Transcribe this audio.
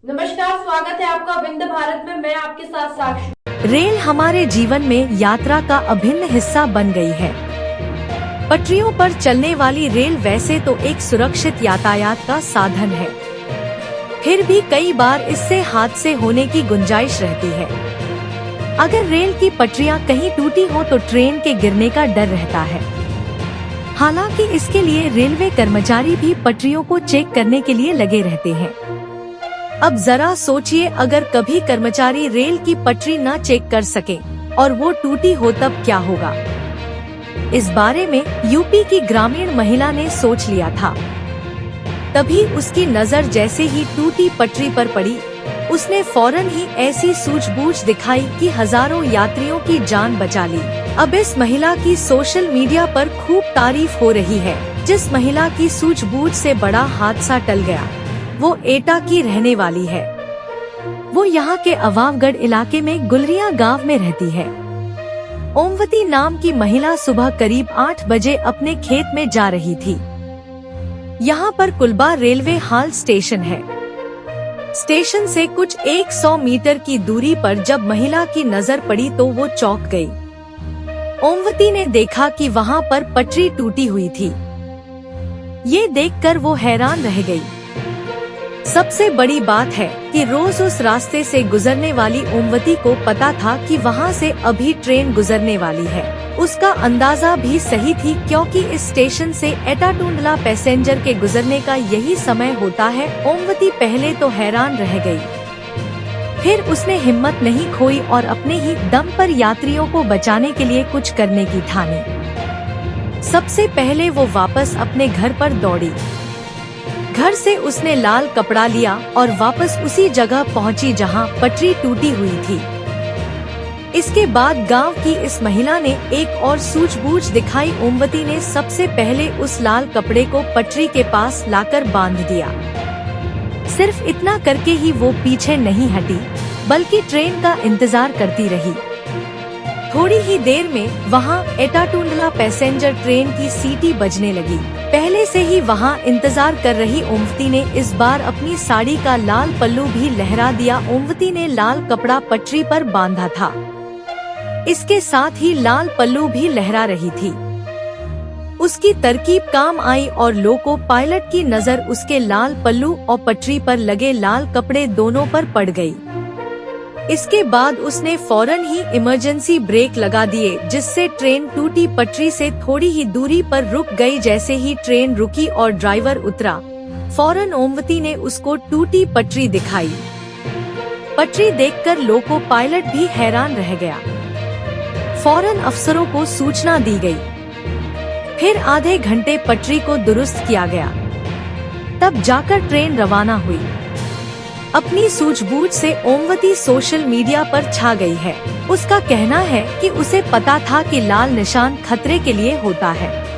नमस्कार, स्वागत है आपका विंध्य भारत में। मैं आपके साथ साक्षी। रेल हमारे जीवन में यात्रा का अभिन्न हिस्सा बन गई है। पटरियों पर चलने वाली रेल वैसे तो एक सुरक्षित यातायात का साधन है, फिर भी कई बार इससे हादसे होने की गुंजाइश रहती है। अगर रेल की पटरियां कहीं टूटी हो तो ट्रेन के गिरने का डर रहता है। हालांकि इसके लिए रेलवे कर्मचारी भी पटरियों को चेक करने के लिए लगे रहते हैं। अब जरा सोचिए, अगर कभी कर्मचारी रेल की पटरी न चेक कर सके और वो टूटी हो तब क्या होगा। इस बारे में यूपी की ग्रामीण महिला ने सोच लिया था। तभी उसकी नजर जैसे ही टूटी पटरी पर पड़ी, उसने फौरन ही ऐसी सूझबूझ दिखाई कि हजारों यात्रियों की जान बचा ली। अब इस महिला की सोशल मीडिया पर खूब तारीफ हो रही है। जिस महिला की सूझबूझ से बड़ा हादसा टल गया वो एटा की रहने वाली है। वो यहाँ के अवावगढ़ इलाके में गुलरिया गांव में रहती है। ओमवती नाम की महिला सुबह करीब 8 बजे अपने खेत में जा रही थी। यहाँ पर कुलबा रेलवे हाल स्टेशन है। स्टेशन से कुछ 100 मीटर की दूरी पर जब महिला की नजर पड़ी तो वो चौंक गई। ओमवती ने देखा कि वहाँ पर पटरी टूटी हुई थी। ये देखकर वो हैरान रह गई। सबसे बड़ी बात है कि रोज उस रास्ते से गुजरने वाली ओमवती को पता था कि वहाँ से अभी ट्रेन गुजरने वाली है। उसका अंदाजा भी सही थी, क्योंकि इस स्टेशन से एटाटूंडला पैसेंजर के गुजरने का यही समय होता है। ओमवती पहले तो हैरान रह गई, फिर उसने हिम्मत नहीं खोई और अपने ही दम पर यात्रियों को बचाने के लिए कुछ करने की ठानी। सबसे पहले वो वापस अपने घर पर दौड़ी। घर से उसने लाल कपड़ा लिया और वापस उसी जगह पहुंची जहां पटरी टूटी हुई थी। इसके बाद गांव की इस महिला ने एक और सूझबूझ दिखाई। ओमवती ने सबसे पहले उस लाल कपड़े को पटरी के पास लाकर बांध दिया। सिर्फ इतना करके ही वो पीछे नहीं हटी, बल्कि ट्रेन का इंतजार करती रही। थोड़ी ही देर में वहाँ एटाटूंडला पैसेंजर ट्रेन की सीटी बजने लगी। पहले से ही वहाँ इंतजार कर रही ओमवती ने इस बार अपनी साड़ी का लाल पल्लू भी लहरा दिया। ओमवती ने लाल कपड़ा पटरी पर बांधा था, इसके साथ ही लाल पल्लू भी लहरा रही थी। उसकी तरकीब काम आई और लोको पायलट की नजर उसके लाल पल्लू और पटरी पर लगे लाल कपड़े दोनों पर पड़ गई। इसके बाद उसने फौरन ही इमरजेंसी ब्रेक लगा दिए, जिससे ट्रेन टूटी पटरी से थोड़ी ही दूरी पर रुक गई। जैसे ही ट्रेन रुकी और ड्राइवर उतरा, फौरन ओमवती ने उसको टूटी पटरी दिखाई। पटरी देखकर लोको पायलट भी हैरान रह गया। फौरन अफसरों को सूचना दी गई। फिर आधे घंटे पटरी को दुरुस्त किया गया, तब जाकर ट्रेन रवाना हुई। अपनी सूझबूझ से ओमवती सोशल मीडिया पर छा गई है। उसका कहना है कि उसे पता था कि लाल निशान खतरे के लिए होता है।